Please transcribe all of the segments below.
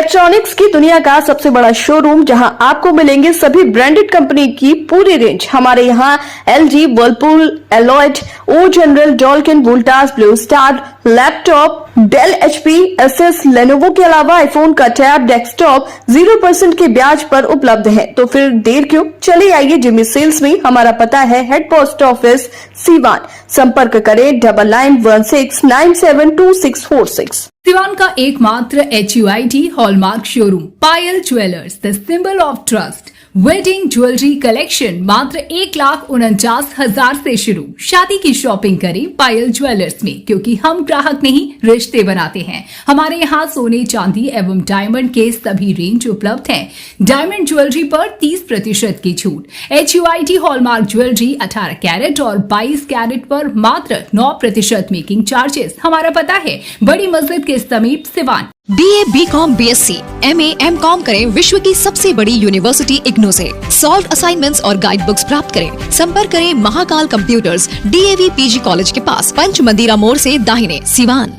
Electronics की दुनिया का सबसे बड़ा शोरूम जहां आपको मिलेंगे सभी ब्रांडेड कंपनी की पूरी रेंज। हमारे यहां LG, Whirlpool, Lloyd, O General, डॉल्किन, Voltas, Blue Star, laptop, Dell, HP, Asus, Lenovo के अलावा आईफोन का टैब, डेस्कटॉप 0% के ब्याज पर उपलब्ध है। तो फिर देर क्यों, चले आइए जिमी सेल्स में। हमारा पता है हेड पोस्ट ऑफिस, सीवान। संपर्क करें 9916972646। सिवान का एकमात्र HUID hallmark showroom Payal jewellers, the symbol of trust. Wedding jewellery collection मात्र 1,49,000 से शुरू। शादी की शॉपिंग करें पायल ज्वेलर्स में, क्योंकि हम ग्राहक नहीं रिश्ते बनाते हैं। हमारे यहाँ सोने, चांदी एवं डायमंड के सभी रेंज उपलब्ध हैं। डायमंड ज्वेलरी पर 30% की छूट। HUID हॉलमार्क ज्वेलरी 18 कैरेट और 22 कैरेट पर मात्र 9% मेकिंग चार्जेस। हमारा पता है बड़ी मस्जिद के समीप, Siwan. BA, BCom, BSc, MA, MCom करें विश्व की सबसे बड़ी यूनिवर्सिटी इग्नू से। सॉल्व असाइनमेंट्स और गाइड बुक्स प्राप्त करें। संपर्क करें Mahakal computers, DAV PG college के पास, पंच मंदिरा मोड़ से दाहिने, सिवान।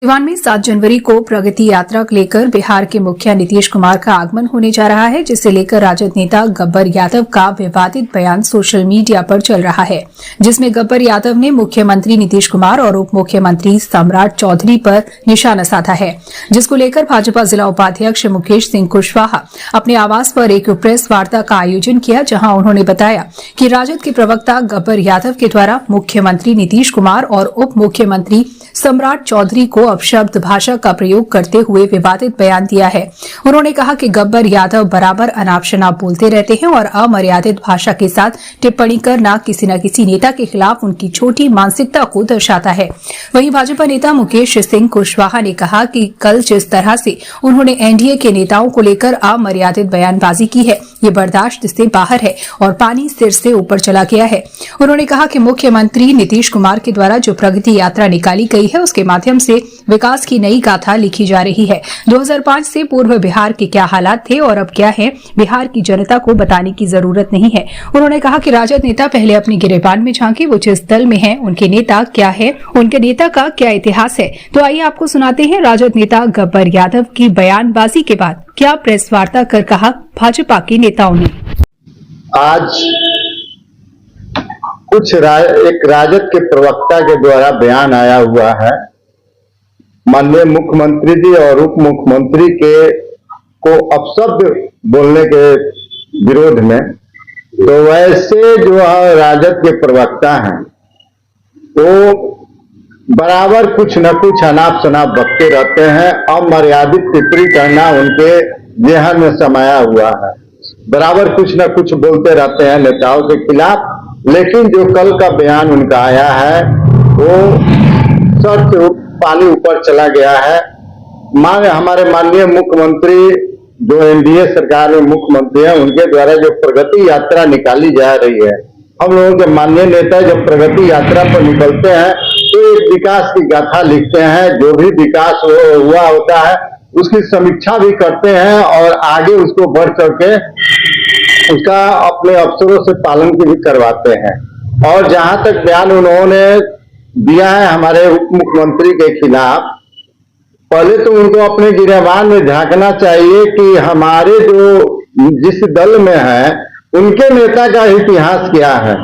सिवान में 7 जनवरी को प्रगति यात्रा को लेकर बिहार के मुखिया नीतीश कुमार का आगमन होने जा रहा है, जिसे लेकर राजद नेता गब्बर यादव का विवादित बयान सोशल मीडिया पर चल रहा है, जिसमें गब्बर यादव ने मुख्यमंत्री नीतीश कुमार और उप मुख्यमंत्री सम्राट चौधरी पर निशाना साधा है, जिसको लेकर भाजपा जिला उपाध्यक्ष मुकेश सिंह कुशवाहा अपने आवास पर एक प्रेस वार्ता का आयोजन किया, जहां उन्होंने बताया कि राजद के प्रवक्ता गब्बर यादव के द्वारा मुख्यमंत्री नीतीश कुमार और उप मुख्यमंत्री सम्राट चौधरी को अपशब्द भाषा का प्रयोग करते हुए विवादित बयान दिया है। उन्होंने कहा कि गब्बर यादव बराबर अनाप शनाप बोलते रहते हैं और अमर्यादित भाषा के साथ टिप्पणी करना किसी न किसी नेता के खिलाफ उनकी छोटी मानसिकता को दर्शाता है। वहीं भाजपा नेता मुकेश सिंह कुशवाहा ने कहा कि कल जिस तरह से उन्होंने एनडीए के नेताओं को लेकर अमर्यादित बयानबाजी की है, ये बर्दाश्त से बाहर है और पानी सिर से ऊपर चला गया है। उन्होंने कहा कि मुख्यमंत्री नीतीश कुमार के द्वारा जो प्रगति यात्रा निकाली गई है, उसके माध्यम से विकास की नई गाथा लिखी जा रही है। 2005 से पूर्व बिहार के क्या हालात थे और अब क्या है, बिहार की जनता को बताने की जरूरत नहीं है। उन्होंने कहा कि राजद नेता पहले अपनी गिरेबान में झांके, वो जिस दल में है उनके नेता क्या है, उनके नेता का क्या इतिहास है। तो आइए आपको सुनाते हैं राजद नेता गब्बर यादव की बयानबाजी के बाद क्या प्रेस वार्ता कर कहा भाजपा के नेताओं ने। आज एक राजद के प्रवक्ता के द्वारा बयान आया हुआ है माननीय मुख्यमंत्री जी और उप मुख्यमंत्री के को अपशब्द बोलने के विरोध में। तो वैसे जो राजद के प्रवक्ता हैं वो बराबर कुछ न कुछ अनाप शनाप बकते रहते हैं। अमर्यादित टिप्पणी करना उनके जेहन में समाया हुआ है। बराबर कुछ न कुछ बोलते रहते हैं नेताओं के खिलाफ। लेकिन जो कल का बयान उनका आया है वो सर से पानी ऊपर चला गया है। हमारे माननीय मुख्यमंत्री जो एनडीए सरकार में मुख्यमंत्री हैं, उनके द्वारा जो प्रगति यात्रा निकाली जा रही है, हम लोगों के माननीय नेता जब प्रगति यात्रा पर निकलते हैं तो एक विकास की गाथा लिखते हैं। जो भी विकास हुआ होता है उसकी समीक्षा भी करते हैं और आगे उसको बढ़ करके उसका अपने अफसरों से पालन भी करवाते हैं। और जहां तक बयान उन्होंने दिया है हमारे उप मुख्यमंत्री के खिलाफ, पहले तो उनको अपने गिरेबान में झांकना चाहिए कि हमारे जो जिस दल में है उनके नेता का इतिहास क्या है।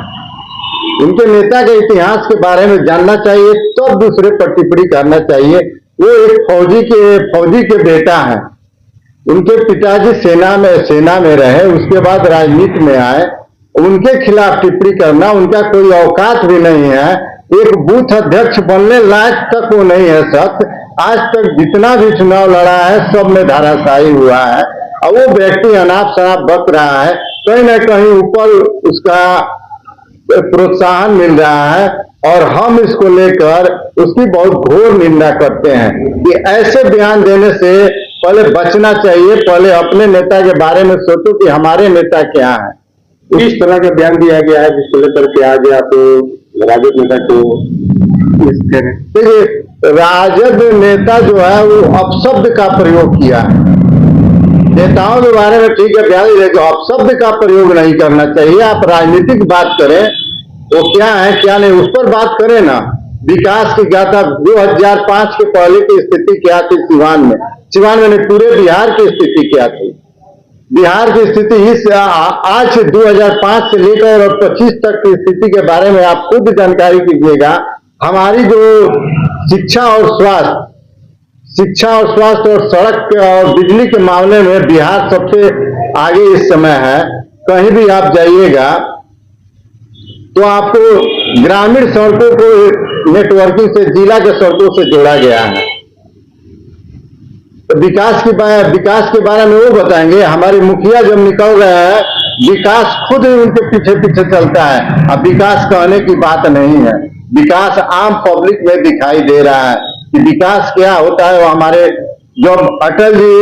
उनके नेता के इतिहास के बारे में जानना चाहिए, तब दूसरे पर टिप्पणी करना चाहिए। वो एक फौजी के बेटा है। उनके पिताजी सेना में रहे, उसके बाद राजनीति में आए। उनके खिलाफ टिप्पणी करना उनका कोई औकात भी नहीं है। एक बूथ अध्यक्ष बनने लायक तक वो नहीं है शख्स। आज तक जितना भी चुनाव लड़ा है सब में धाराशायी हुआ है और वो व्यक्ति अनाप शनाप बक रहा है। कहीं न कहीं ऊपर उसका प्रोत्साहन मिल रहा है और हम इसको लेकर उसकी बहुत घोर निंदा करते हैं कि ऐसे बयान देने से पहले बचना चाहिए। पहले अपने नेता के बारे में सोचो कि हमारे नेता क्या है। इस तरह का बयान दिया गया है जिसको लेकर के आज आप राजद नेता को देखिए, राजद नेता जो है वो अपशब्द का प्रयोग किया है। नेताओं के बारे में ठीक है बयान, लेकिन अपशब्द का प्रयोग नहीं करना चाहिए। आप राजनीतिक बात करें वो क्या है क्या नहीं उस पर बात करें ना। विकास की गाथा 2005 के पहले की स्थिति क्या थी सिवान में नहीं, पूरे बिहार की स्थिति क्या थी। बिहार की स्थिति इस आज से 2005 से लेकर और 25 तक की स्थिति के बारे में आप खुद जानकारी कीजिएगा। हमारी जो शिक्षा और स्वास्थ्य और सड़क और बिजली के मामले में बिहार सबसे आगे इस समय है। कहीं भी आप जाइएगा तो आपको ग्रामीण सड़कों को नेटवर्किंग से जिला के सड़कों से जोड़ा गया है। तो विकास के बारे में वो बताएंगे। हमारे मुखिया जब निकल रहे हैं, विकास खुद उनके पीछे पीछे चलता है। अब विकास कहने की बात नहीं है, विकास आम पब्लिक में दिखाई दे रहा है कि विकास क्या होता है। वो हमारे जब अटल जी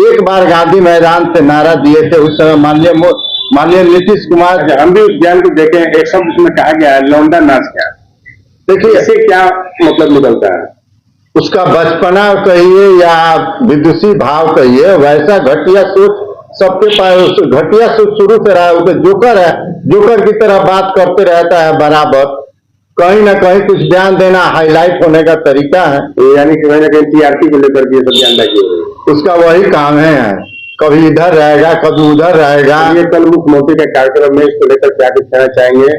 एक बार गांधी मैदान से नारा दिए थे, उस समय माननीय नीतीश कुमार, हम भी उद्यान को देखें, एक शब्द उसमें कहा गया है लौंडा नाच क्या। देखिए इससे क्या मतलब निकलता है? उसका बचपना कहिए या विदुषी भाव कहिए, वैसा घटिया सोच सबके पास, घटिया सोच शुरू से रहा है। वो जोकर है, जोकर की तरह बात करते रहता है बराबर। कहीं ना कहीं कुछ बयान देना हाईलाइट होने का तरीका है। यानी कि कहीं ना कहीं टीआरपी को लेकर के सब बयानबाजी हो रही। उसका वही काम है, कभी इधर रहेगा कभी उधर रहेगा। ये कल मुख्यमंत्री का कार्यक्रम में इसको लेकर क्या कुछ कहना चाहेंगे?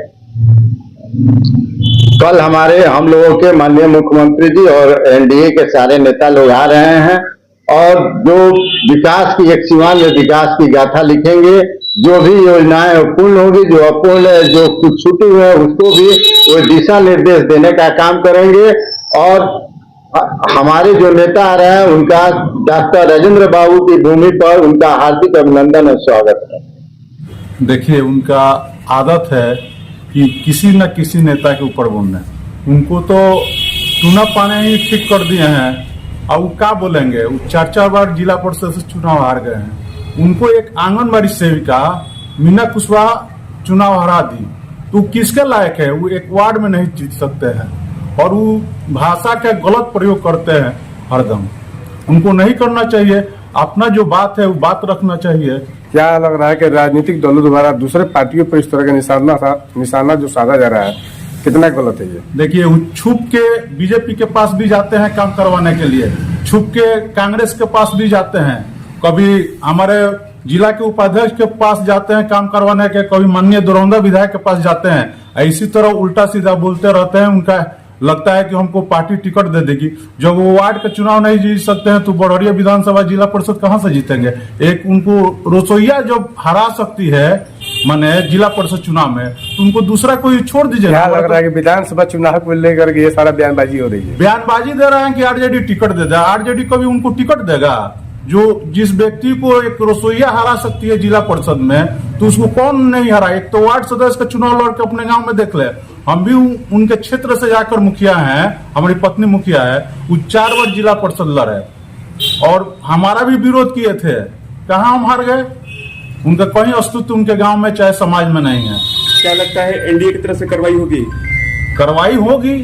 कल हम लोगों के माननीय मुख्यमंत्री जी और एनडीए के सारे नेता लोग आ रहे हैं और जो विकास की एक सीमा में विकास की गाथा लिखेंगे। जो भी योजनाएं पूर्ण होगी, जो अपूर्ण है, जो कुछ छूटी हुई है, उसको भी वो दिशा निर्देश देने का काम करेंगे। और हमारे जो नेता आ रहे हैं उनका डॉक्टर राजेंद्र बाबू की भूमि पर उनका हार्दिक अभिनंदन और स्वागत है। देखिए, उनका आदत है कि किसी न किसी नेता के ऊपर बोलना है। उनको तो चुनाव पाने ही ठीक कर दिए हैं, और वो क्या बोलेंगे। वो 4 बार जिला परिषद से चुनाव हार गए हैं। उनको एक आंगनबाड़ी सेविका मीना कुशवाहा चुनाव हरा दी, तो किसके लायक है? वो एक वार्ड में नहीं जीत सकते हैं और वो भाषा का गलत प्रयोग करते हैं हरदम। उनको नहीं करना चाहिए। अपना जो बात है वो बात रखना चाहिए। क्या लग रहा है कि राजनीतिक दलों द्वारा दूसरे पार्टियों पर इस तरह का निशाना जो साधा जा रहा है, कितना गलत है ये? देखिए, वो छुप के बीजेपी के पास भी जाते हैं काम करवाने के लिए, छुप के कांग्रेस के पास भी जाते हैं, कभी हमारे जिला के उपाध्यक्ष के पास जाते हैं काम करवाने के, कभी माननीय दरौंदा विधायक के पास जाते हैं। इसी तरह उल्टा सीधा बोलते रहते हैं। उनका लगता है कि हमको पार्टी टिकट दे देगी। जब वो वार्ड का चुनाव नहीं जीत सकते हैं तो बड़ौरिया विधानसभा जिला परिषद कहां से जीतेंगे? एक उनको रसोईया जब हरा सकती है माने जिला परिषद चुनाव में, तो उनको दूसरा कोई छोड़ दीजिए। क्या लग रहा है कि विधानसभा चुनाव को लेकर के ये सारा बयानबाजी हो रही है? बयानबाजी दे रहे हैं कि आरजेडी टिकट दे दे। आरजेडी कभी उनको टिकट देगा? जो जिस व्यक्ति को एक रसोईया हरा सकती है जिला परिषद में, तो उसको कौन नहीं हरा? एक तो वार्ड सदस्य का चुनाव लड़ के अपने गांव में देख ले। हम भी उनके क्षेत्र से जाकर मुखिया हैं, हमारी पत्नी मुखिया है, वो 4 बार जिला परिषद लड़े और हमारा भी विरोध किए थे। कहाँ हम हार गए? उनका कहीं अस्तित्व उनके गांव में चाहे समाज में नहीं है। क्या लगता है एनडीए की तरफ से कार्रवाई होगी? कार्रवाई होगी।